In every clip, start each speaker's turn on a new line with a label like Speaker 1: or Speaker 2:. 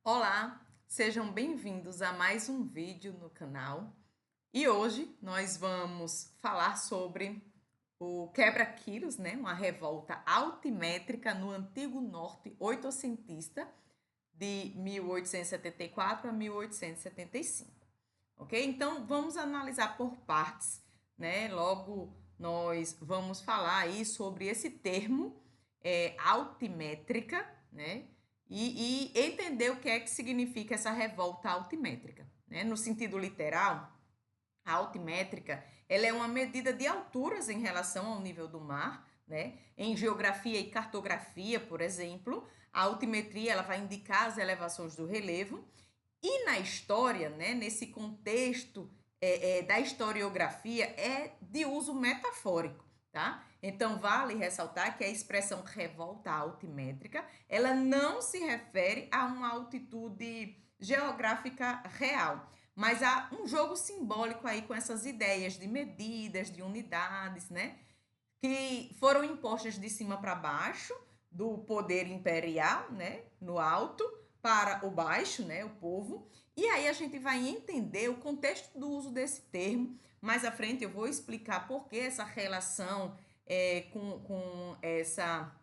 Speaker 1: Olá, sejam bem-vindos a mais um vídeo no canal. E hoje nós vamos falar sobre o quebra-quilos, né? Uma revolta altimétrica no antigo norte oitocentista de 1874 a 1875, ok? Então vamos analisar por partes, né? Logo nós vamos falar aí sobre esse termo altimétrica, né? E entender o que é que significa essa revolta altimétrica, né? No sentido literal, a altimétrica, ela é uma medida de alturas em relação ao nível do mar, né? Em geografia e cartografia, por exemplo, a altimetria ela vai indicar as elevações do relevo. E na história, né, nesse contexto da historiografia, é de uso metafórico, tá? Então, vale ressaltar que a expressão revolta altimétrica, ela não se refere a uma altitude geográfica real, mas há um jogo simbólico aí com essas ideias de medidas, de unidades, né? Que foram impostas de cima para baixo, do poder imperial, né, no alto, para o baixo, né, o povo. E aí a gente vai entender o contexto do uso desse termo. Mais à frente eu vou explicar por que essa relação com essa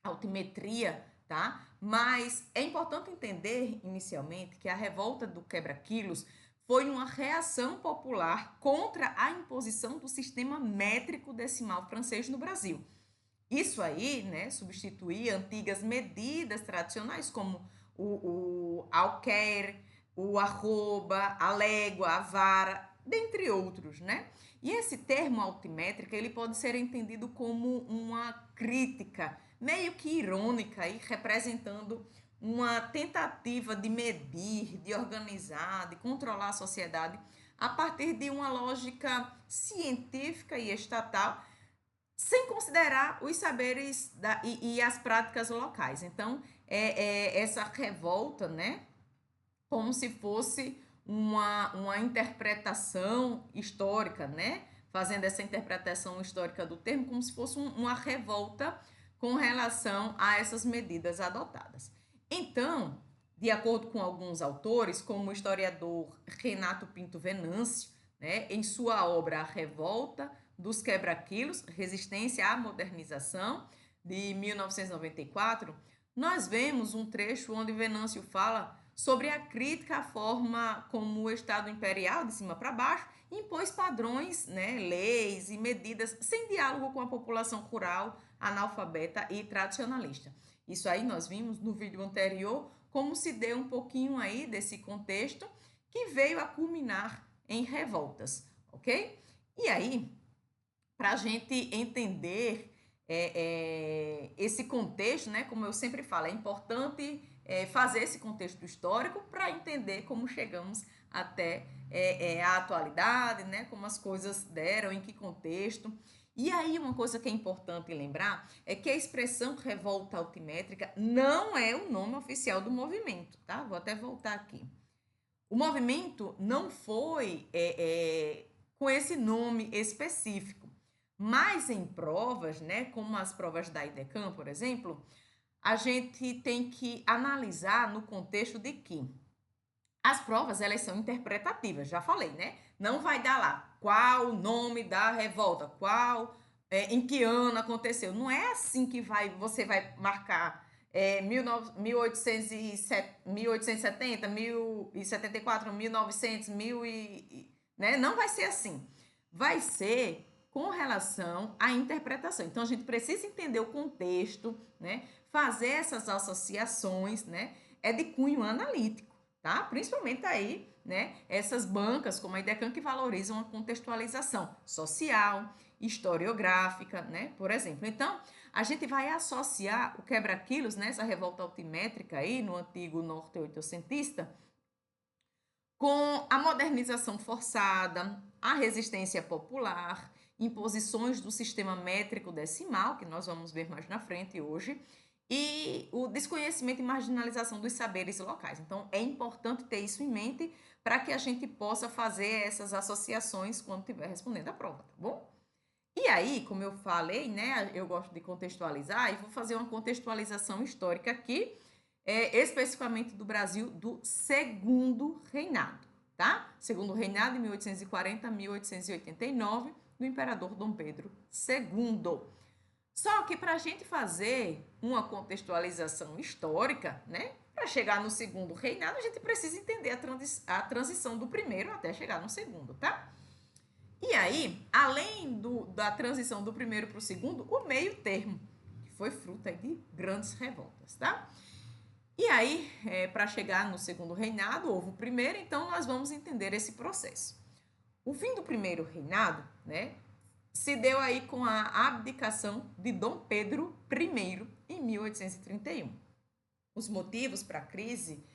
Speaker 1: altimetria, tá? Mas é importante entender inicialmente que a revolta do quebra-quilos foi uma reação popular contra a imposição do sistema métrico decimal francês no Brasil. Isso aí, né, substituía antigas medidas tradicionais como o alquer, o arroba, a légua, a vara, dentre outros, né? E esse termo altimétrica, ele pode ser entendido como uma crítica meio que irônica e representando uma tentativa de medir, de organizar, de controlar a sociedade a partir de uma lógica científica e estatal, sem considerar os saberes e as práticas locais. Então, essa revolta, né, como se fosse uma interpretação histórica, né, fazendo essa interpretação histórica do termo como se fosse uma revolta com relação a essas medidas adotadas. Então, de acordo com alguns autores, como o historiador Renato Pinto Venâncio, né, em sua obra A Revolta dos Quebra-Quilos, Resistência à Modernização, de 1994, nós vemos um trecho onde Venâncio fala sobre a crítica à forma como o Estado imperial, de cima para baixo, impôs padrões, né, leis e medidas sem diálogo com a população rural, analfabeta e tradicionalista. Isso aí nós vimos no vídeo anterior, como se deu um pouquinho aí desse contexto que veio a culminar em revoltas, ok? E aí, para a gente entender esse contexto, né? Como eu sempre falo, é importante fazer esse contexto histórico para entender como chegamos até a atualidade, né? Como as coisas deram, em que contexto. E aí, uma coisa que é importante lembrar é que a expressão revolta altimétrica não é o nome oficial do movimento, tá? Vou até voltar aqui. O movimento não foi com esse nome específico, mas em provas, né, como as provas da IDECAM, por exemplo, a gente tem que analisar no contexto de que as provas elas são interpretativas, já falei, né? Não vai dar lá qual o nome da revolta, em que ano aconteceu. Não é assim que você vai marcar 1870, 1074, 1900, né? Não vai ser assim. Vai ser com relação à interpretação. Então a gente precisa entender o contexto, né? Fazer essas associações, né? É de cunho analítico, tá? Principalmente aí, né, essas bancas como a IDECAM que valorizam a contextualização social, historiográfica, né, por exemplo. Então, a gente vai associar o quebra-quilos, né, essa revolta altimétrica aí no antigo norte oitocentista, com a modernização forçada, a resistência popular, imposições do sistema métrico decimal, que nós vamos ver mais na frente hoje, e o desconhecimento e marginalização dos saberes locais. Então, é importante ter isso em mente para que a gente possa fazer essas associações quando estiver respondendo a prova, tá bom? E aí, como eu falei, né, eu gosto de contextualizar e vou fazer uma contextualização histórica aqui, especificamente do Brasil, do Segundo Reinado, tá? Segundo Reinado, de 1840 a 1889, do imperador Dom Pedro II. Só que para a gente fazer uma contextualização histórica, né? Para chegar no Segundo Reinado, a gente precisa entender a transição do primeiro até chegar no segundo, tá? E aí, além da transição do primeiro para o segundo, o meio termo, que foi fruto aí de grandes revoltas, tá? E aí, para chegar no segundo reinado, houve o primeiro, então nós vamos entender esse processo. O fim do primeiro reinado, né, se deu aí com a abdicação de Dom Pedro I em 1831. Os motivos para a crise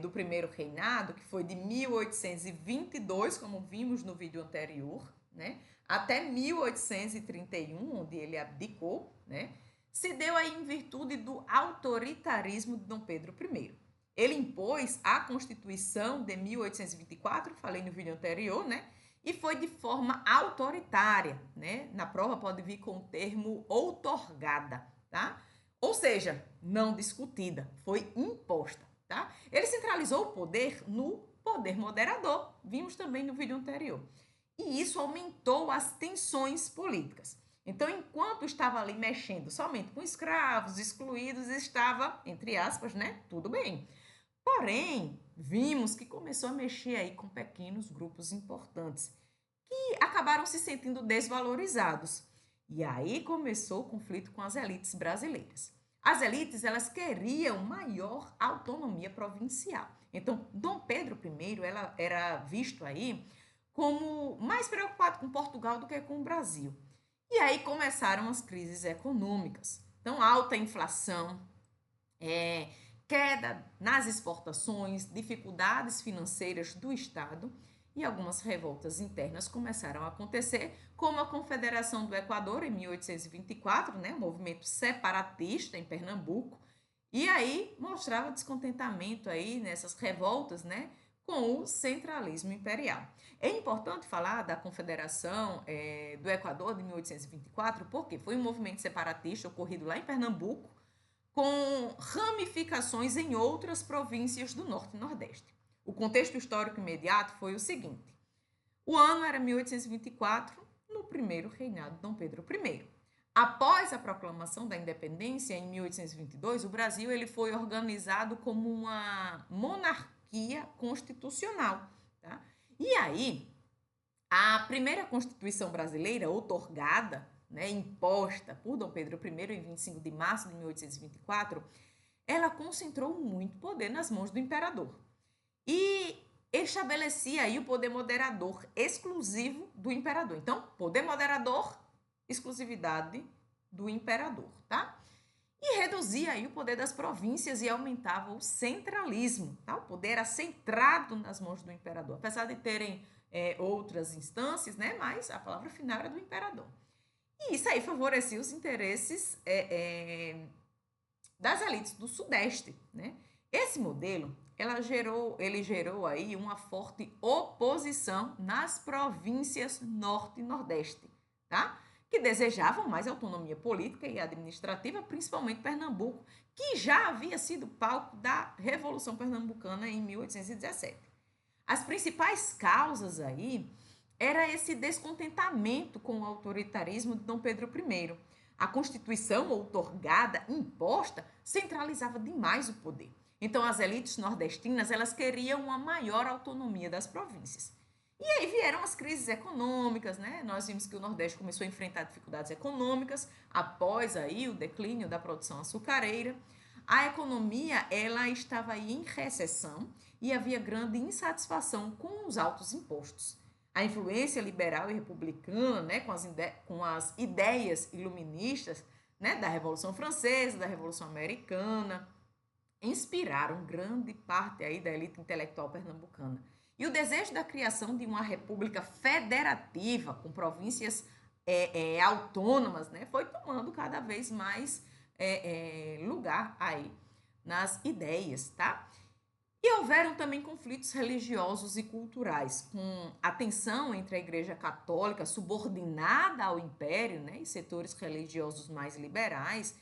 Speaker 1: do primeiro reinado, que foi de 1822, como vimos no vídeo anterior, né, até 1831, onde ele abdicou, né, se deu aí em virtude do autoritarismo de Dom Pedro I. Ele impôs a Constituição de 1824, falei no vídeo anterior, né, e foi de forma autoritária, né? Na prova pode vir com o termo outorgada, tá? Ou seja, não discutida, foi imposta, tá? Ele centralizou o poder no poder moderador, vimos também no vídeo anterior. E isso aumentou as tensões políticas. Então, enquanto estava ali mexendo somente com escravos, excluídos, estava, entre aspas, né, tudo bem. Porém, vimos que começou a mexer aí com pequenos grupos importantes que acabaram se sentindo desvalorizados. E aí começou o conflito com as elites brasileiras. As elites, elas queriam maior autonomia provincial. Então, Dom Pedro I era visto aí como mais preocupado com Portugal do que com o Brasil. E aí começaram as crises econômicas. Então, alta inflação, queda nas exportações, dificuldades financeiras do Estado e algumas revoltas internas começaram a acontecer, como a Confederação do Equador em 1824, né, um movimento separatista em Pernambuco, e aí mostrava descontentamento aí nessas revoltas, né, com o centralismo imperial. É importante falar da Confederação do Equador de 1824, porque foi um movimento separatista ocorrido lá em Pernambuco, com ramificações em outras províncias do Norte e Nordeste. O contexto histórico imediato foi o seguinte: o ano era 1824, no primeiro reinado de Dom Pedro I. Após a proclamação da independência, em 1822, o Brasil ele foi organizado como uma monarquia constitucional. Tá? E aí, a primeira Constituição brasileira, outorgada, né, imposta por Dom Pedro I em 25 de março de 1824, ela concentrou muito poder nas mãos do imperador. E estabelecia aí o poder moderador exclusivo do imperador. Então, poder moderador, exclusividade do imperador, tá? E reduzia aí o poder das províncias e aumentava o centralismo, tá? O poder era centrado nas mãos do imperador, apesar de terem outras instâncias, né? Mas a palavra final era do imperador. E isso aí favorecia os interesses das elites do Sudeste, né? Esse modelo, ele gerou aí uma forte oposição nas províncias Norte e Nordeste, tá? Que desejavam mais autonomia política e administrativa, principalmente Pernambuco, que já havia sido palco da Revolução Pernambucana em 1817. As principais causas aí era esse descontentamento com o autoritarismo de Dom Pedro I. A Constituição outorgada, imposta, centralizava demais o poder. Então, as elites nordestinas, elas queriam uma maior autonomia das províncias. E aí vieram as crises econômicas, né? Nós vimos que o Nordeste começou a enfrentar dificuldades econômicas após aí o declínio da produção açucareira. A economia, ela estava aí em recessão e havia grande insatisfação com os altos impostos. A influência liberal e republicana, né, com as ideias iluministas, né, da Revolução Francesa, da Revolução Americana, inspiraram grande parte aí da elite intelectual pernambucana. E o desejo da criação de uma república federativa com províncias autônomas, né, foi tomando cada vez mais lugar aí nas ideias, tá? E houveram também conflitos religiosos e culturais, com a tensão entre a Igreja Católica, subordinada ao Império, né, e setores religiosos mais liberais,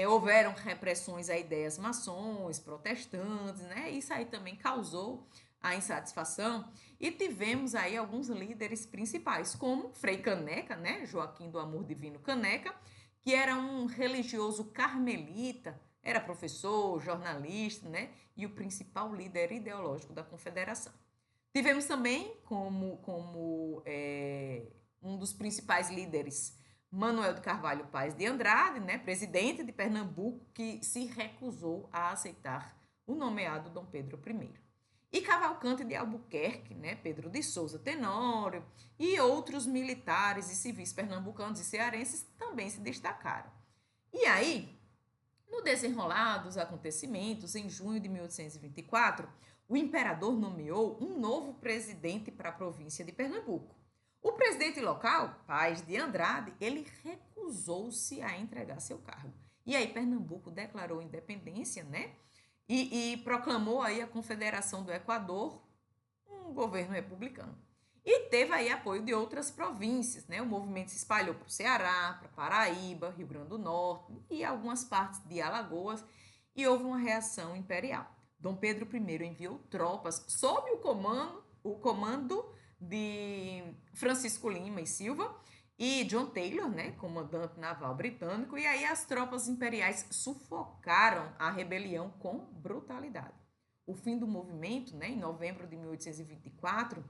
Speaker 1: houveram repressões a ideias maçons, protestantes, né? Isso aí também causou a insatisfação. E tivemos aí alguns líderes principais, como Frei Caneca, né? Joaquim do Amor Divino Caneca, que era um religioso carmelita, era professor, jornalista, né? E o principal líder ideológico da Confederação. Tivemos também um dos principais líderes, Manuel de Carvalho Paes de Andrade, né, presidente de Pernambuco, que se recusou a aceitar o nomeado Dom Pedro I. E Cavalcante de Albuquerque, né, Pedro de Souza Tenório e outros militares e civis pernambucanos e cearenses também se destacaram. E aí, no desenrolar dos acontecimentos, em junho de 1824, o imperador nomeou um novo presidente para a província de Pernambuco. O presidente local, Paes de Andrade, ele recusou-se a entregar seu cargo. E aí Pernambuco declarou independência, né? E proclamou aí a Confederação do Equador, um governo republicano. E teve aí apoio de outras províncias, né? O movimento se espalhou para o Ceará, para Paraíba, Rio Grande do Norte e algumas partes de Alagoas, e houve uma reação imperial. Dom Pedro I enviou tropas sob o comando de Francisco Lima e Silva e John Taylor, né, comandante naval britânico, e aí as tropas imperiais sufocaram a rebelião com brutalidade. O fim do movimento, né, em novembro de 1824,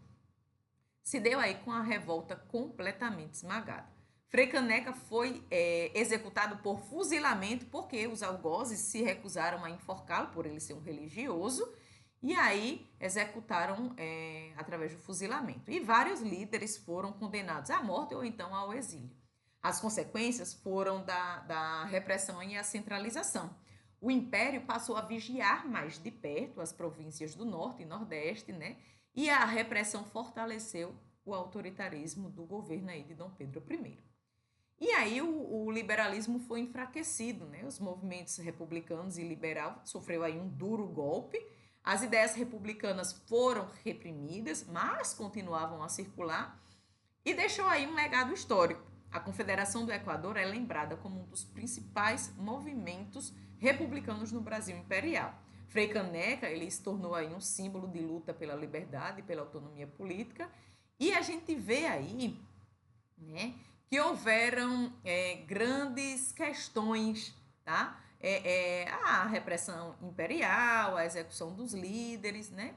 Speaker 1: se deu aí com a revolta completamente esmagada. Frei Caneca foi executado por fuzilamento porque os algozes se recusaram a enforcá-lo por ele ser um religioso, e aí executaram através do fuzilamento. E vários líderes foram condenados à morte ou então ao exílio. As consequências foram da repressão e a centralização. O império passou a vigiar mais de perto as províncias do norte e nordeste, né? E a repressão fortaleceu o autoritarismo do governo aí de Dom Pedro I. E aí o liberalismo foi enfraquecido, né? Os movimentos republicanos e liberal sofreu aí um duro golpe. As ideias republicanas foram reprimidas, mas continuavam a circular, e deixou aí um legado histórico. A Confederação do Equador é lembrada como um dos principais movimentos republicanos no Brasil imperial. Frei Caneca, ele se tornou aí um símbolo de luta pela liberdade e pela autonomia política, e a gente vê aí, né, que houveram grandes questões, tá? A repressão imperial, a execução dos líderes, né?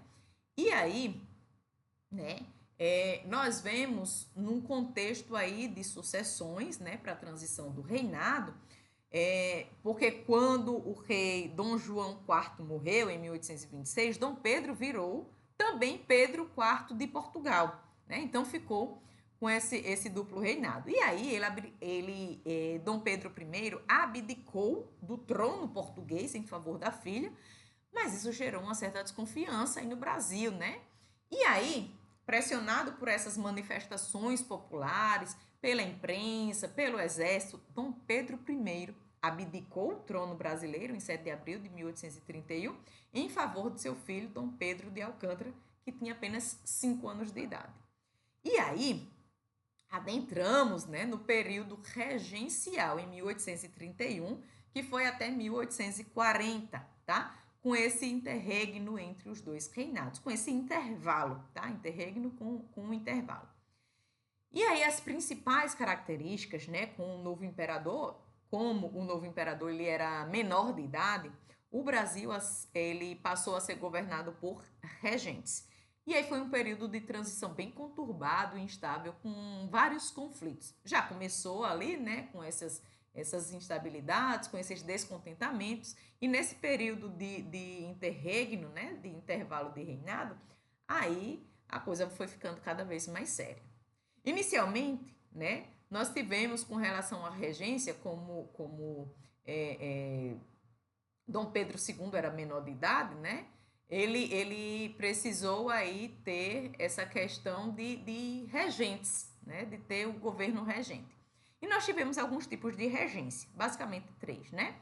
Speaker 1: E aí, né, nós vemos num contexto aí de sucessões, né, para a transição do reinado, porque quando o rei Dom João IV morreu em 1826, Dom Pedro virou também Pedro IV de Portugal, né? Então ficou com esse duplo reinado. E aí Dom Pedro I abdicou do trono português em favor da filha, mas isso gerou uma certa desconfiança aí no Brasil, né? E aí, pressionado por essas manifestações populares, pela imprensa, pelo exército, Dom Pedro I abdicou o trono brasileiro em 7 de abril de 1831 em favor de seu filho Dom Pedro de Alcântara, que tinha apenas 5 anos de idade. E aí, adentramos, né, no período regencial em 1831, que foi até 1840, tá? Com esse interregno entre os dois reinados, com esse intervalo, tá? Interregno com um intervalo. E aí as principais características, né, com o novo imperador, como o novo imperador ele era menor de idade, o Brasil ele passou a ser governado por regentes. E aí foi um período de transição bem conturbado e instável, com vários conflitos. Já começou ali, né, com essas instabilidades, com esses descontentamentos, e nesse período de interregno, né, de intervalo de reinado, aí a coisa foi ficando cada vez mais séria. Inicialmente, né, nós tivemos com relação à regência, como Dom Pedro II era menor de idade, né, ele precisou aí ter essa questão de regentes, né, de ter o governo regente. E nós tivemos alguns tipos de regência, basicamente 3, né?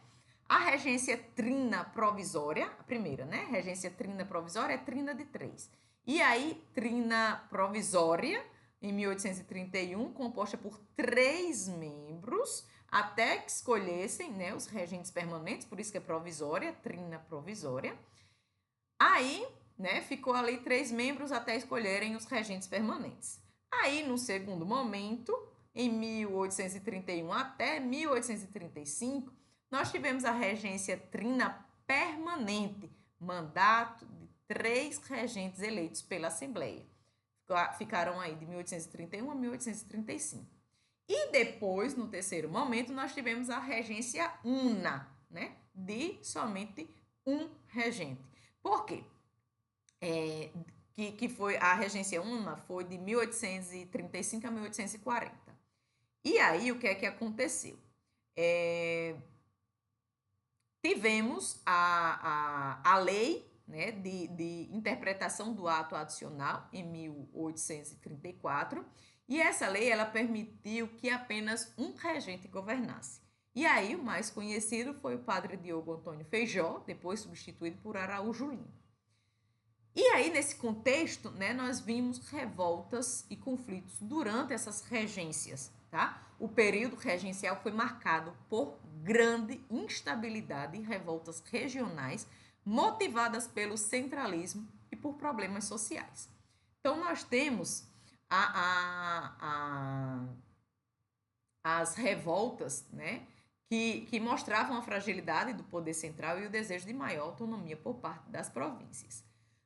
Speaker 1: A regência trina provisória, a primeira, né? Regência trina provisória é trina de 3. E aí, trina provisória, em 1831, composta por 3 membros, até que escolhessem, né, os regentes permanentes, por isso que é provisória, trina provisória. Aí, né, ficou ali 3 membros até escolherem os regentes permanentes. Aí, no segundo momento, em 1831 até 1835, nós tivemos a regência trina permanente, mandato de 3 regentes eleitos pela Assembleia. Ficaram aí de 1831 a 1835. E depois, no terceiro momento, nós tivemos a regência una, né, de somente um regente. Por quê? Que foi a regência una foi de 1835 a 1840. E aí, o que é que aconteceu? Tivemos a lei, né, de interpretação do ato adicional em 1834, e essa lei ela permitiu que apenas um regente governasse. E aí, o mais conhecido foi o padre Diogo Antônio Feijó, depois substituído por Araújo Lima. E aí, nesse contexto, né, nós vimos revoltas e conflitos durante essas regências, tá? O período regencial foi marcado por grande instabilidade e revoltas regionais motivadas pelo centralismo e por problemas sociais. Então, nós temos as revoltas, né, que mostravam a fragilidade do poder central e o desejo de maior autonomia por parte das províncias.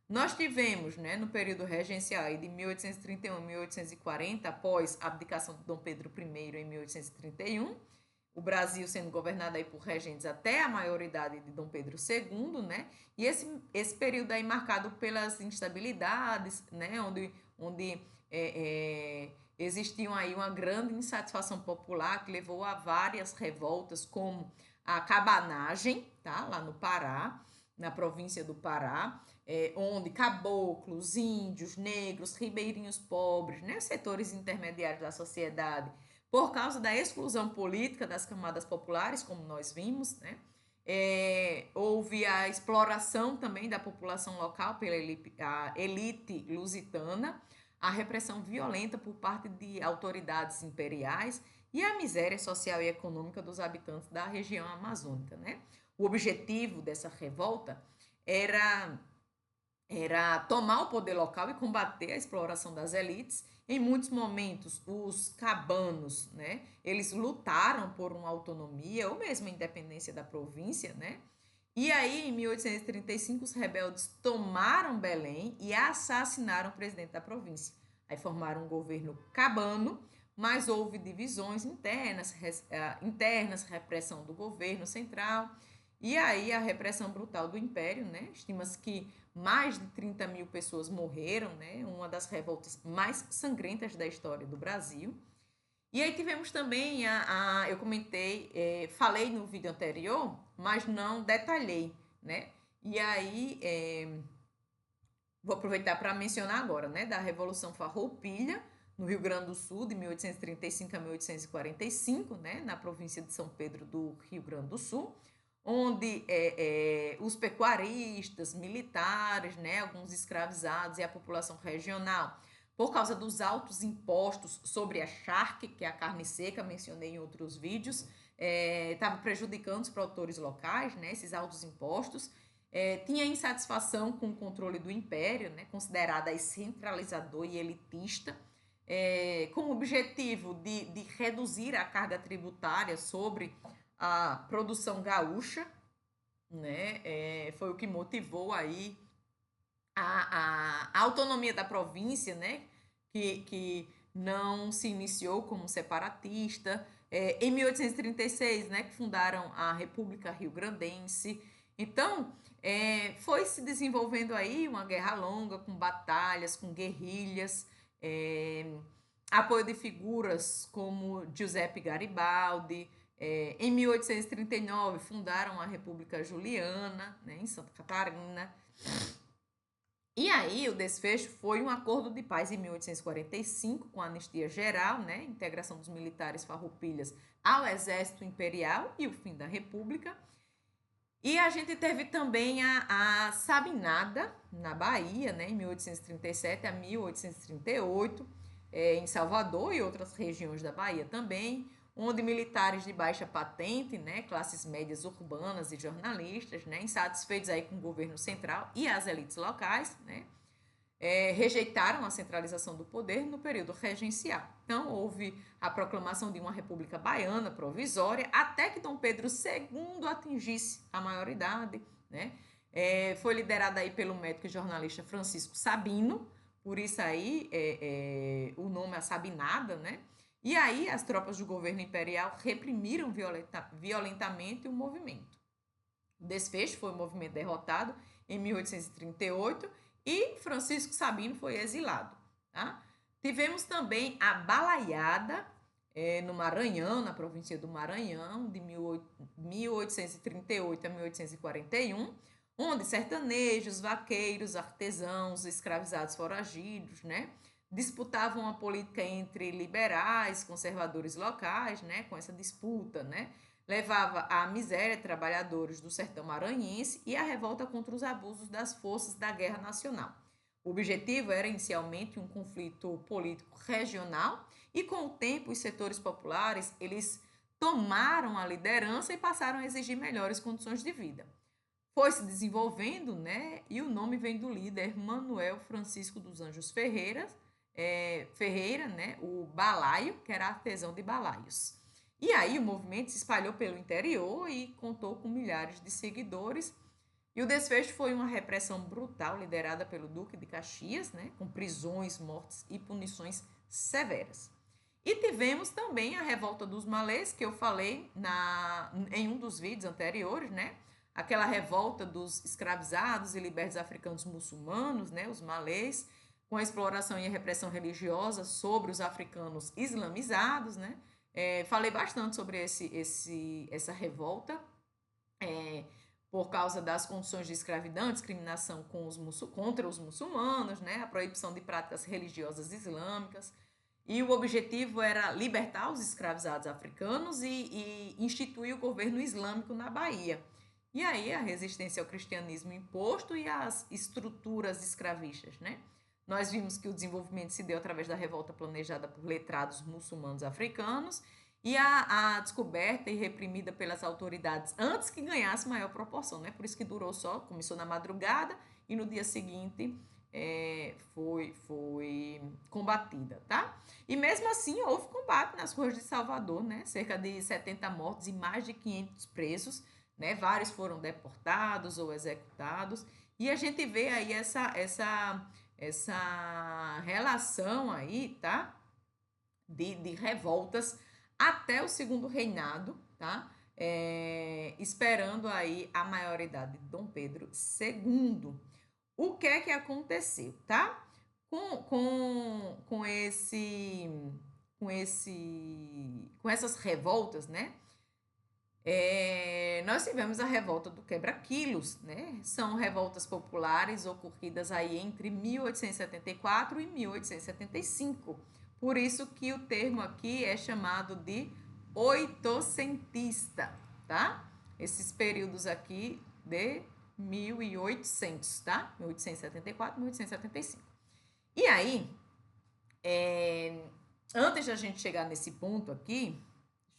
Speaker 1: Nós tivemos, né, no período regencial de 1831 a 1840, após a abdicação de Dom Pedro I em 1831, o Brasil sendo governado aí por regentes até a maioridade de Dom Pedro II, né? E esse período aí marcado pelas instabilidades, né? Onde existiam aí uma grande insatisfação popular que levou a várias revoltas, como a cabanagem, tá? Lá no Pará, na província do Pará, onde caboclos, índios, negros, ribeirinhos pobres, né? Setores intermediários da sociedade, por causa da exclusão política das camadas populares, como nós vimos, né? Houve a exploração também da população local pela elite lusitana, a repressão violenta por parte de autoridades imperiais e a miséria social e econômica dos habitantes da região amazônica, né? O objetivo dessa revolta era tomar o poder local e combater a exploração das elites. Em muitos momentos, os cabanos, né, eles lutaram por uma autonomia ou mesmo a independência da província, né? E aí, em 1835, os rebeldes tomaram Belém e assassinaram o presidente da província. Aí formaram um governo cabano, mas houve divisões internas, repressão do governo central, e aí a repressão brutal do império, né? Estima-se que mais de 30 mil pessoas morreram, né? Uma das revoltas mais sangrentas da história do Brasil. E aí tivemos também, eu comentei, falei no vídeo anterior, mas não detalhei, né? E aí, vou aproveitar para mencionar agora, né? Da Revolução Farroupilha, no Rio Grande do Sul, de 1835 a 1845, né? Na província de São Pedro do Rio Grande do Sul, onde os pecuaristas, militares, né? Alguns escravizados e a população regional, por causa dos altos impostos sobre a charque, que é a carne seca, mencionei em outros vídeos, estava prejudicando os produtores locais, né, esses altos impostos. Tinha insatisfação com o controle do império, né, considerada centralizador e elitista, com o objetivo de reduzir a carga tributária sobre a produção gaúcha, né, foi o que motivou aí a autonomia da província, né, que não se iniciou como separatista. Em 1836, né, que fundaram a República Rio-Grandense. Então, foi se desenvolvendo aí uma guerra longa, com batalhas, com guerrilhas, apoio de figuras como Giuseppe Garibaldi. Em 1839, fundaram a República Juliana, né, em Santa Catarina. E aí o desfecho foi um acordo de paz em 1845, com a anistia geral, né, integração dos militares farroupilhas ao exército imperial e o fim da república. E a gente teve também a Sabinada, na Bahia, né, em 1837 a 1838, em Salvador e outras regiões da Bahia também. onde militares de baixa patente, né, classes médias urbanas e jornalistas, né, insatisfeitos aí com o governo central e as elites locais, né, rejeitaram a centralização do poder no período regencial. Então, houve a proclamação de uma república baiana provisória até que Dom Pedro II atingisse a maioridade, né? Foi liderada aí pelo médico e jornalista Francisco Sabino, por isso aí o nome é Sabinada, né? E aí as tropas do governo imperial reprimiram violentamente o movimento. O desfecho foi um movimento derrotado em 1838 e Francisco Sabino foi exilado. Tá? Tivemos também a Balaiada no Maranhão, na província do Maranhão, de 1838 a 1841, onde sertanejos, vaqueiros, artesãos, escravizados foragidos, né, disputavam a política entre liberais, conservadores locais, né, com essa disputa, né, levava à miséria trabalhadores do sertão maranhense e à revolta contra os abusos das forças da Guerra Nacional. O objetivo era inicialmente um conflito político regional e com o tempo os setores populares eles tomaram a liderança e passaram a exigir melhores condições de vida. Foi se desenvolvendo, né? E o nome vem do líder Manuel Francisco dos Anjos Ferreira, né? O balaio, que era artesão de balaios. E aí o movimento se espalhou pelo interior e contou com milhares de seguidores. E o desfecho foi uma repressão brutal liderada pelo Duque de Caxias, né, com prisões, mortes e punições severas. E tivemos também a revolta dos malês, que eu falei em um dos vídeos anteriores, né? Aquela revolta dos escravizados e libertos africanos muçulmanos, né, os malês, com a exploração e a repressão religiosa sobre os africanos islamizados, né? Falei bastante sobre essa revolta, por causa das condições de escravidão, discriminação contra os muçulmanos, né, a proibição de práticas religiosas islâmicas. E o objetivo era libertar os escravizados africanos e instituir o governo islâmico na Bahia. E aí a resistência ao cristianismo imposto e às estruturas escravistas, né? Nós vimos que o desenvolvimento se deu através da revolta planejada por letrados muçulmanos africanos e a descoberta e reprimida pelas autoridades antes que ganhasse maior proporção, né? Por isso que durou só, começou na madrugada e no dia seguinte foi combatida, tá? E mesmo assim houve combate nas ruas de Salvador, né? Cerca de 70 mortos e mais de 500 presos, né? Vários foram deportados ou executados. E a gente vê aí essa relação aí, tá? De revoltas até o segundo reinado, tá? Esperando aí a maioridade de Dom Pedro II. O que é que aconteceu, tá? Com essas revoltas, né? Nós tivemos a revolta do quebra-quilos, né? São revoltas populares ocorridas aí entre 1874 e 1875. Por isso que o termo aqui é chamado de oitocentista, tá? Esses períodos aqui de 1800, tá? 1874, 1875. E aí, antes de a gente chegar nesse ponto aqui,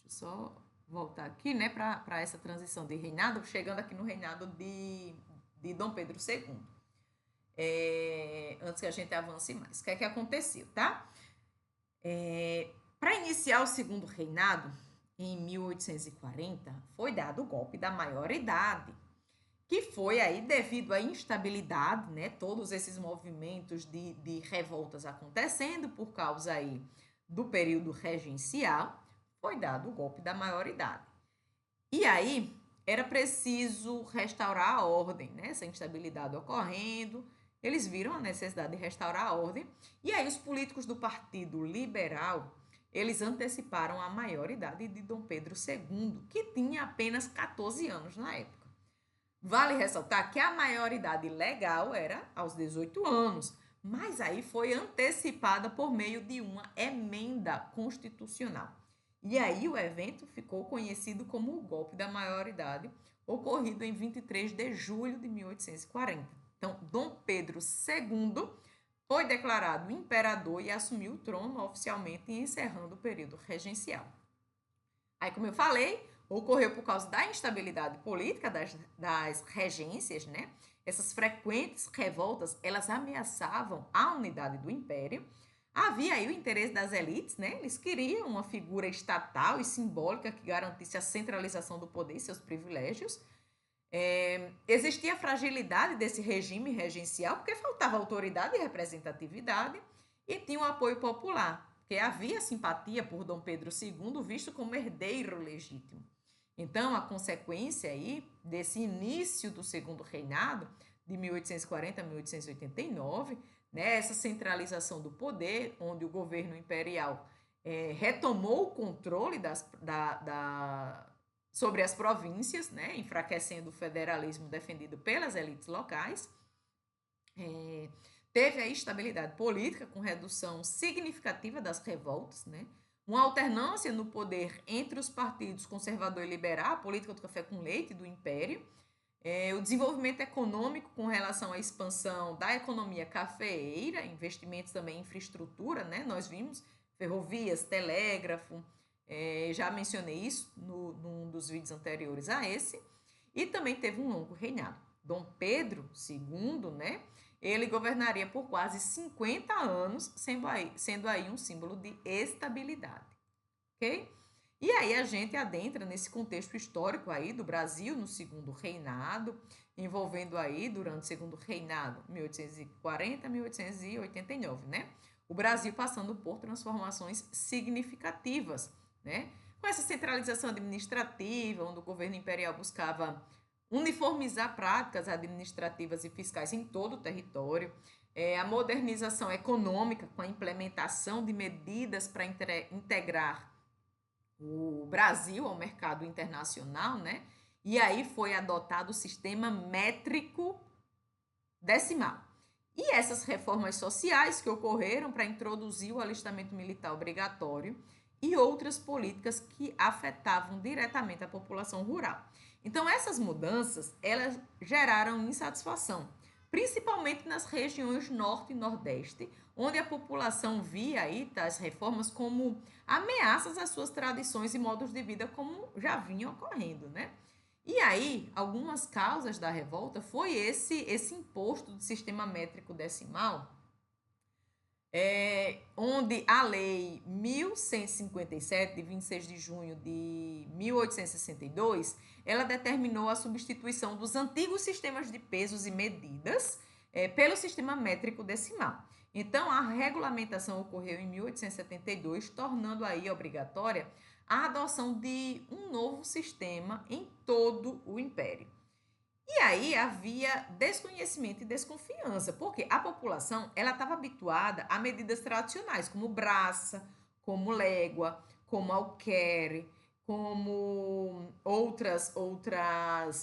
Speaker 1: deixa eu só voltar aqui, né, para essa transição de reinado, chegando aqui no reinado de Dom Pedro II. Antes que a gente avance mais. O que é que aconteceu, tá? Para iniciar o segundo reinado, em 1840, foi dado o golpe da maioridade, que foi aí devido à instabilidade, né, todos esses movimentos de revoltas acontecendo por causa aí do período regencial, foi dado o golpe da maioridade. E aí era preciso restaurar a ordem, né? Essa instabilidade ocorrendo, eles viram a necessidade de restaurar a ordem, e aí os políticos do Partido Liberal, eles anteciparam a maioridade de Dom Pedro II, que tinha apenas 14 anos na época. Vale ressaltar que a maioridade legal era aos 18 anos, mas aí foi antecipada por meio de uma emenda constitucional. E aí o evento ficou conhecido como o golpe da maioridade, ocorrido em 23 de julho de 1840. Então, Dom Pedro II foi declarado imperador e assumiu o trono oficialmente, encerrando o período regencial. Aí, como eu falei, ocorreu por causa da instabilidade política das regências, né? Essas frequentes revoltas, elas ameaçavam a unidade do império. Havia aí o interesse das elites, né? Eles queriam uma figura estatal e simbólica que garantisse a centralização do poder e seus privilégios. Existia a fragilidade desse regime regencial, porque faltava autoridade e representatividade, e tinha um apoio popular, porque havia simpatia por Dom Pedro II, visto como herdeiro legítimo. Então, a consequência aí desse início do segundo reinado, de 1840 a 1889, né, essa centralização do poder, onde o governo imperial retomou o controle sobre as províncias, né, enfraquecendo o federalismo defendido pelas elites locais. Teve a estabilidade política, com redução significativa das revoltas, né, uma alternância no poder entre os partidos conservador e liberal, a política do café com leite do império, o desenvolvimento econômico com relação à expansão da economia cafeeira, investimentos também em infraestrutura, né? Nós vimos ferrovias, telégrafo, já mencionei isso num dos vídeos anteriores a esse, e também teve um longo reinado. Dom Pedro II, né? Ele governaria por quase 50 anos, sendo aí um símbolo de estabilidade, ok? E aí a gente adentra nesse contexto histórico aí do Brasil no segundo reinado, envolvendo aí durante o segundo reinado, 1840 a 1889, né? O Brasil passando por transformações significativas, né? Com essa centralização administrativa, onde o governo imperial buscava uniformizar práticas administrativas e fiscais em todo o território, a modernização econômica com a implementação de medidas para integrar o Brasil ao mercado internacional, né? E aí foi adotado o sistema métrico decimal. E essas reformas sociais que ocorreram para introduzir o alistamento militar obrigatório e outras políticas que afetavam diretamente a população rural. Então, essas mudanças, elas geraram insatisfação, principalmente nas regiões norte e nordeste, onde a população via aí tais reformas como ameaças às suas tradições e modos de vida, como já vinham ocorrendo, né? E aí, algumas causas da revolta foi esse imposto do sistema métrico decimal, onde a lei 1157, de 26 de junho de 1862, ela determinou a substituição dos antigos sistemas de pesos e medidas pelo sistema métrico decimal. Então, a regulamentação ocorreu em 1872, tornando aí obrigatória a adoção de um novo sistema em todo o império. E aí havia desconhecimento e desconfiança, porque a população ela estava habituada a medidas tradicionais, como braça, como légua, como alquere, como outras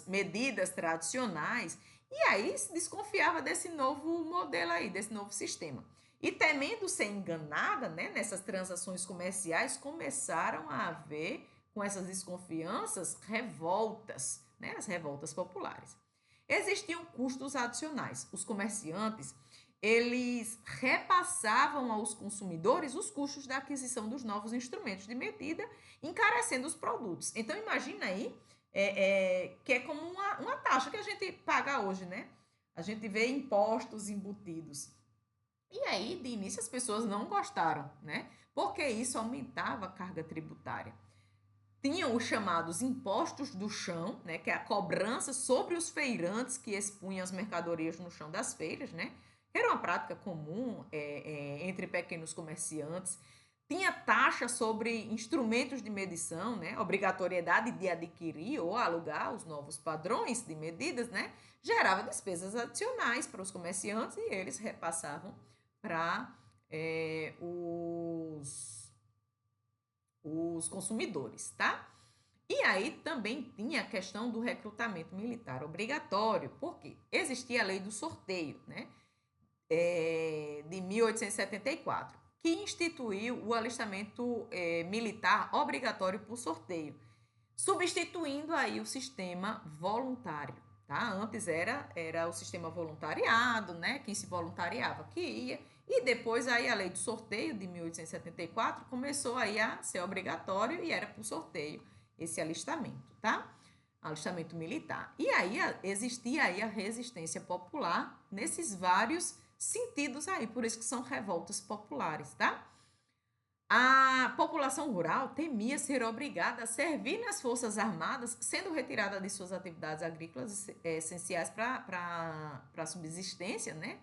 Speaker 1: medidas tradicionais, e aí se desconfiava desse novo modelo aí, desse novo sistema. E temendo ser enganada, né, nessas transações comerciais, começaram a haver, com essas desconfianças, revoltas, né, as revoltas populares. Existiam custos adicionais. Os comerciantes, eles repassavam aos consumidores os custos da aquisição dos novos instrumentos de medida, encarecendo os produtos. Então, imagina aí que é como uma taxa que a gente paga hoje, né? A gente vê impostos embutidos. E aí, de início, as pessoas não gostaram, né? Porque isso aumentava a carga tributária. Tinham os chamados impostos do chão, né? Que é a cobrança sobre os feirantes que expunham as mercadorias no chão das feiras, né? Era uma prática comum entre pequenos comerciantes. Tinha taxa sobre instrumentos de medição, né? Obrigatoriedade de adquirir ou alugar os novos padrões de medidas, né? Gerava despesas adicionais para os comerciantes e eles repassavam para os consumidores, tá? E aí também tinha a questão do recrutamento militar obrigatório, porque existia a lei do sorteio, né? De 1874, que instituiu o alistamento militar obrigatório por sorteio, substituindo aí o sistema voluntário. tá? Antes era o sistema voluntariado, né? Quem se voluntariava que ia. E depois aí a lei do sorteio de 1874 começou aí a ser obrigatório e era por sorteio esse alistamento, tá? Alistamento militar. E aí existia aí a resistência popular nesses vários sentidos aí, por isso que são revoltas populares, tá? A população rural temia ser obrigada a servir nas forças armadas, sendo retirada de suas atividades agrícolas essenciais para a subsistência, né?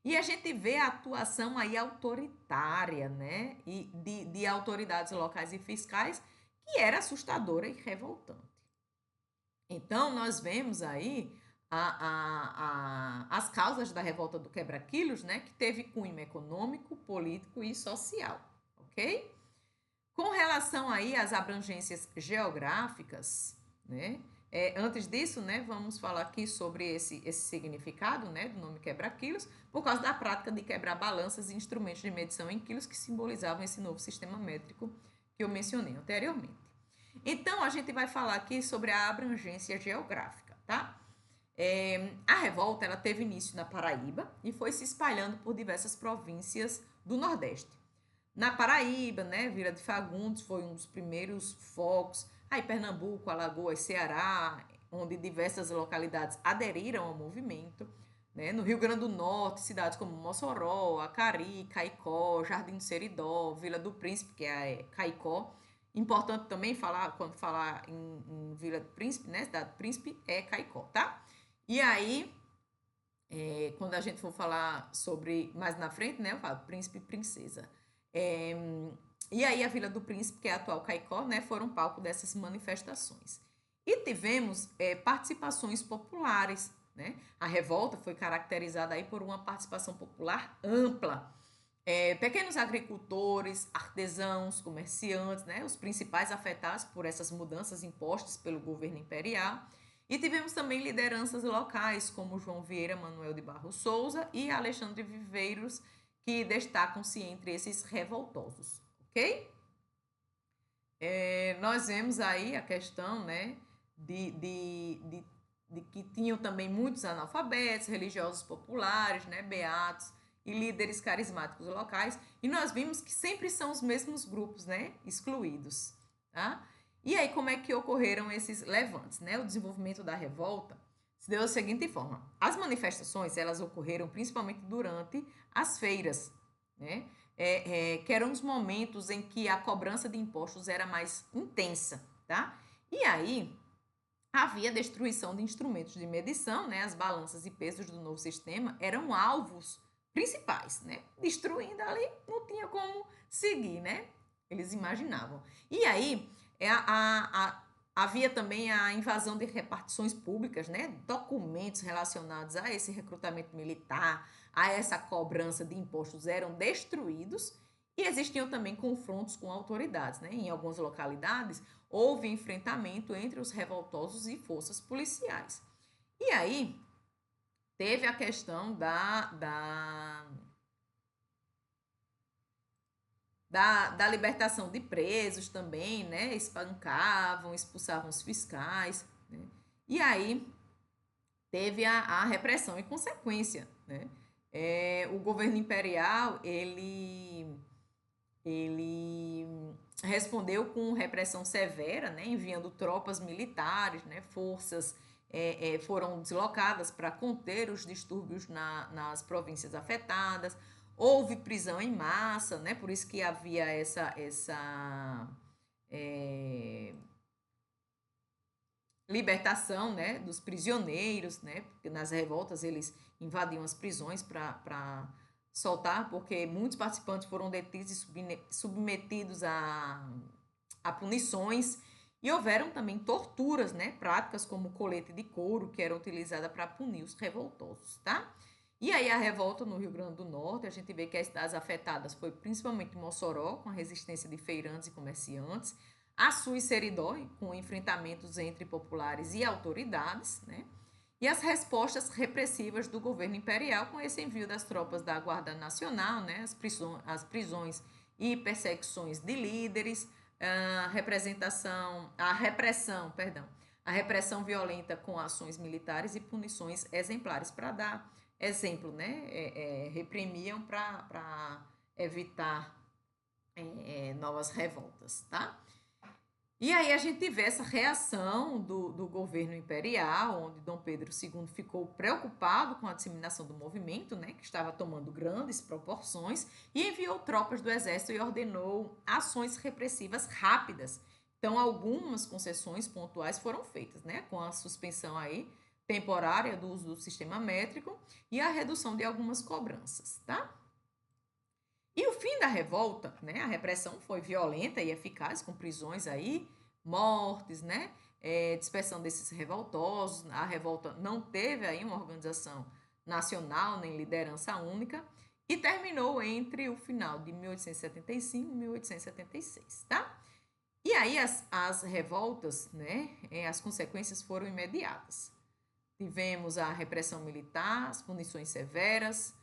Speaker 1: E a gente vê a atuação aí autoritária, né? E de autoridades locais e fiscais, que era assustadora e revoltante. Então, nós vemos aí as causas da revolta do quebra-quilos, né? Que teve cunho econômico, político e social, ok? Com relação aí às abrangências geográficas, né? Antes disso, né, vamos falar aqui sobre esse significado, né, do nome quebra-quilos, por causa da prática de quebrar balanças e instrumentos de medição em quilos que simbolizavam esse novo sistema métrico que eu mencionei anteriormente. Então, a gente vai falar aqui sobre a abrangência geográfica, tá? A revolta ela teve início na Paraíba e foi se espalhando por diversas províncias do Nordeste. Na Paraíba, né, Vila de Fagundes foi um dos primeiros focos. Aí Pernambuco, Alagoas, Ceará, onde diversas localidades aderiram ao movimento. Né? No Rio Grande do Norte, cidades como Mossoró, Acari, Caicó, Jardim do Seridó, Vila do Príncipe, que é Caicó. Importante também falar, quando falar em Vila do Príncipe, né, cidade do Príncipe, é Caicó, tá? E aí, quando a gente for falar sobre mais na frente, né, eu falo príncipe e princesa. E aí a Vila do Príncipe, que é a atual Caicó, né, foram palco dessas manifestações. E tivemos participações populares, né? A revolta foi caracterizada aí por uma participação popular ampla. Pequenos agricultores, artesãos, comerciantes, né, os principais afetados por essas mudanças impostas pelo governo imperial. E tivemos também lideranças locais, como João Vieira Manuel de Barros Souza e Alexandre Viveiros, que destacam-se entre esses revoltosos, ok? Nós vemos aí a questão, né, de que tinham também muitos analfabetos, religiosos populares, né, beatos e líderes carismáticos locais, e nós vimos que sempre são os mesmos grupos, né, excluídos, tá? E aí como é que ocorreram esses levantes, né? O desenvolvimento da revolta se deu da seguinte forma: as manifestações elas ocorreram principalmente durante as feiras, né? Que eram os momentos em que a cobrança de impostos era mais intensa, tá? E aí havia destruição de instrumentos de medição, né? As balanças e pesos do novo sistema eram alvos principais, né? Destruindo ali, não tinha como seguir, né? Eles imaginavam. E aí havia também a invasão de repartições públicas, né? Documentos relacionados a esse recrutamento militar, a essa cobrança de impostos eram destruídos e existiam também confrontos com autoridades, né? Em algumas localidades houve enfrentamento entre os revoltosos e forças policiais. E aí teve a questão da libertação de presos também, né? Espancavam, expulsavam os fiscais, né? E aí teve a repressão e consequência, né? O governo imperial, ele respondeu com repressão severa, né? Enviando tropas militares, né? Forças foram deslocadas para conter os distúrbios nas províncias afetadas. Houve prisão em massa, né? Por isso que havia essa libertação, né, dos prisioneiros, né? Porque nas revoltas eles invadiam as prisões para soltar, porque muitos participantes foram detidos e submetidos a punições. E houveram também torturas, né? Práticas como colete de couro, que era utilizada para punir os revoltosos, tá? E aí a revolta no Rio Grande do Norte, a gente vê que as cidades afetadas foi principalmente Mossoró, com a resistência de feirantes e comerciantes, Açu e Seridó, com enfrentamentos entre populares e autoridades, né? E as respostas repressivas do governo imperial com esse envio das tropas da Guarda Nacional, né? As prisões e perseguições de líderes, a repressão, a repressão violenta com ações militares e punições exemplares. Para dar exemplo, né? Reprimiam para evitar novas revoltas, tá? E aí a gente vê essa reação do governo imperial, onde Dom Pedro II ficou preocupado com a disseminação do movimento, né, que estava tomando grandes proporções, e enviou tropas do exército e ordenou ações repressivas rápidas. Então, algumas concessões pontuais foram feitas, né, com a suspensão aí temporária do uso do sistema métrico e a redução de algumas cobranças, tá? E o fim da revolta, né? A repressão foi violenta e eficaz, com prisões aí, mortes, né? Dispersão desses revoltosos. A revolta não teve aí uma organização nacional, nem liderança única, e terminou entre o final de 1875 e 1876, tá? E aí as revoltas, né? As consequências foram imediatas. Tivemos a repressão militar, as punições severas,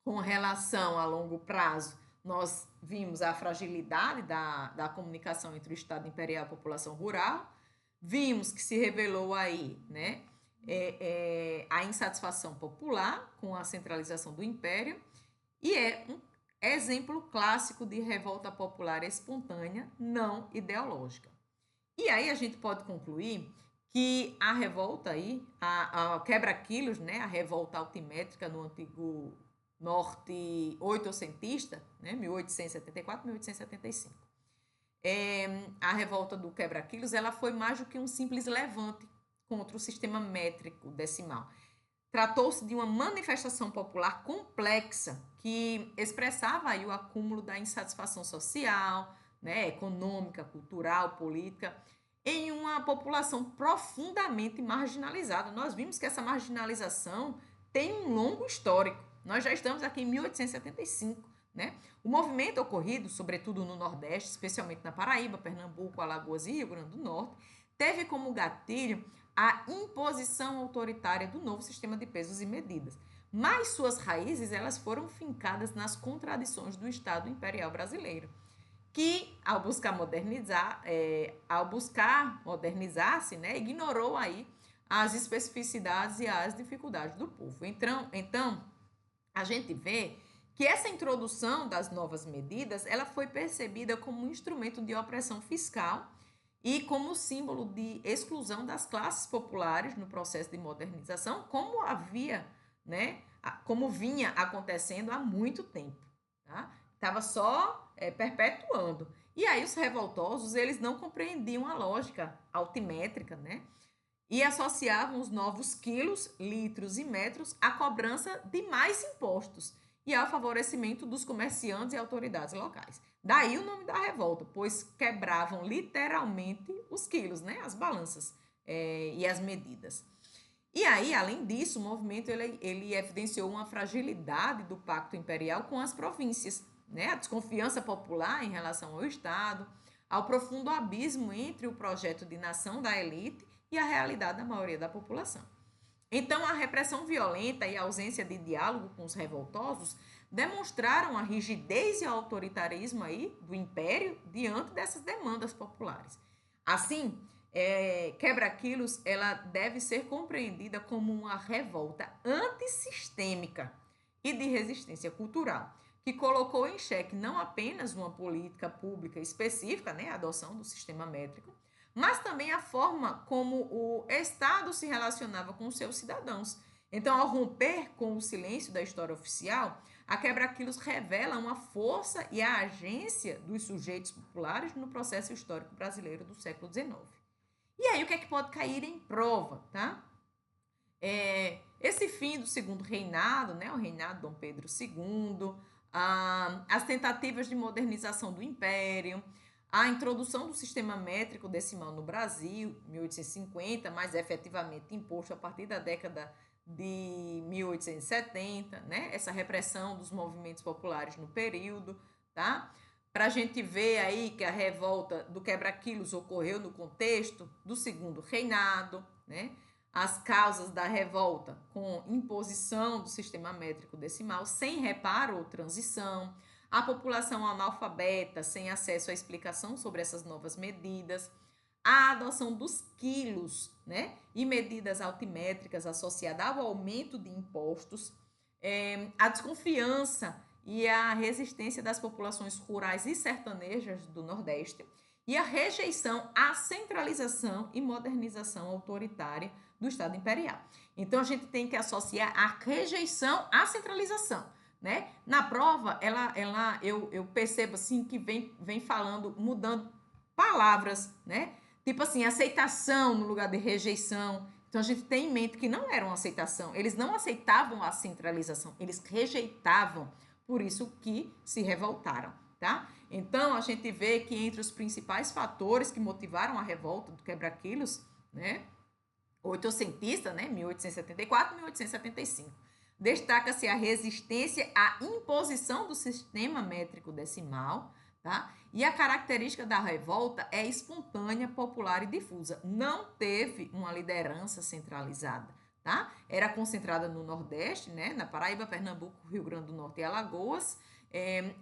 Speaker 1: com relação a longo prazo, nós vimos a fragilidade da comunicação entre o Estado Imperial e a população rural, vimos que se revelou aí, né, a insatisfação popular com a centralização do Império, e é um exemplo clássico de revolta popular espontânea, não ideológica. E aí a gente pode concluir que a revolta aí, a quebra-quilos, né, a revolta altimétrica no antigo norte oitocentista, né, 1874, 1875. A revolta do quebra-quilos, ela foi mais do que um simples levante contra o sistema métrico decimal. Tratou-se de uma manifestação popular complexa que expressava aí o acúmulo da insatisfação social, né, econômica, cultural, política, em uma população profundamente marginalizada. Nós vimos que essa marginalização tem um longo histórico. Nós já estamos aqui em 1875, né? O movimento ocorrido, sobretudo no Nordeste, especialmente na Paraíba, Pernambuco, Alagoas e Rio Grande do Norte, teve como gatilho a imposição autoritária do novo sistema de pesos e medidas. Mas suas raízes, elas foram fincadas nas contradições do Estado Imperial Brasileiro, que ao buscar modernizar-se, né, ignorou aí as especificidades e as dificuldades do povo. Então, a gente vê que essa introdução das novas medidas, ela foi percebida como um instrumento de opressão fiscal e como símbolo de exclusão das classes populares no processo de modernização, como havia, né, como vinha acontecendo há muito tempo, tá? Estava só perpetuando. E aí os revoltosos, eles não compreendiam a lógica altimétrica, né? E associavam os novos quilos, litros e metros à cobrança de mais impostos e ao favorecimento dos comerciantes e autoridades locais. Daí o nome da revolta, pois quebravam literalmente os quilos, né, as balanças e as medidas. E aí, além disso, o movimento ele evidenciou uma fragilidade do pacto imperial com as províncias, né, a desconfiança popular em relação ao Estado, ao profundo abismo entre o projeto de nação da elite e a realidade da maioria da população. Então, a repressão violenta e a ausência de diálogo com os revoltosos demonstraram a rigidez e o autoritarismo aí do império diante dessas demandas populares. Assim, quebra-quilos ela deve ser compreendida como uma revolta antissistêmica e de resistência cultural, que colocou em xeque não apenas uma política pública específica, né, a adoção do sistema métrico, mas também a forma como o Estado se relacionava com os seus cidadãos. Então, ao romper com o silêncio da história oficial, a quebra-quilos revela uma força e a agência dos sujeitos populares no processo histórico brasileiro do século XIX. E aí, o que é que pode cair em prova, tá? Esse fim do segundo reinado, né, o reinado de Dom Pedro II, as tentativas de modernização do Império, a introdução do sistema métrico decimal no Brasil, 1850, mas efetivamente imposto a partir da década de 1870, né? Essa repressão dos movimentos populares no período, tá? Para a gente ver aí que a revolta do quebra-quilos ocorreu no contexto do segundo reinado, né? As causas da revolta com imposição do sistema métrico decimal sem reparo ou transição, a população analfabeta sem acesso à explicação sobre essas novas medidas, a adoção dos quilos, né, e medidas altimétricas associadas ao aumento de impostos, a desconfiança e a resistência das populações rurais e sertanejas do Nordeste e a rejeição à centralização e modernização autoritária do Estado Imperial. Então, a gente tem que associar a rejeição à centralização, né? Na prova, eu percebo assim que vem falando, mudando palavras, né? Tipo assim, aceitação no lugar de rejeição. Então a gente tem em mente que não era uma aceitação. Eles não aceitavam a centralização, eles rejeitavam. Por isso que se revoltaram, tá? Então a gente vê que entre os principais fatores que motivaram a revolta do quebra-quilos, né? Oitocentista, né? 1874 1875. Destaca-se a resistência à imposição do sistema métrico decimal, tá? E a característica da revolta é espontânea, popular e difusa. Não teve uma liderança centralizada, tá? Era concentrada no Nordeste, né? Na Paraíba, Pernambuco, Rio Grande do Norte e Alagoas.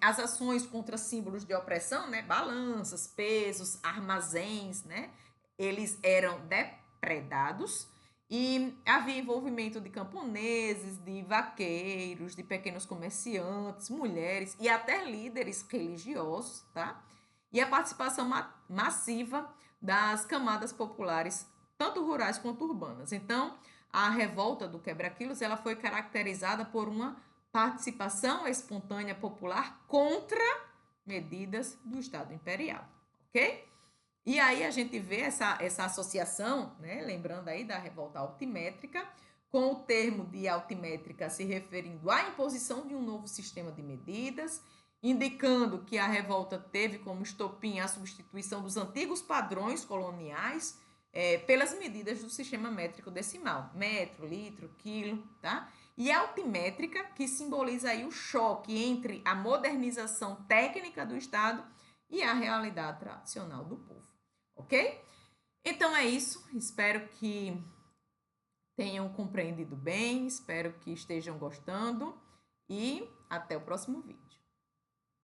Speaker 1: As ações contra símbolos de opressão, né? Balanças, pesos, armazéns, né? Eles eram depredados. E havia envolvimento de camponeses, de vaqueiros, de pequenos comerciantes, mulheres e até líderes religiosos, tá? E a participação massiva das camadas populares, tanto rurais quanto urbanas. Então, a revolta do quebra-quilos, ela foi caracterizada por uma participação espontânea popular contra medidas do Estado Imperial, ok? E aí a gente vê essa associação, né, lembrando aí da revolta altimétrica, com o termo de altimétrica se referindo à imposição de um novo sistema de medidas, indicando que a revolta teve como estopim a substituição dos antigos padrões coloniais pelas medidas do sistema métrico decimal, metro, litro, quilo, tá? E a altimétrica, que simboliza aí o choque entre a modernização técnica do Estado e a realidade tradicional do povo. Ok? Então é isso. Espero que tenham compreendido bem, espero que estejam gostando e até o próximo vídeo.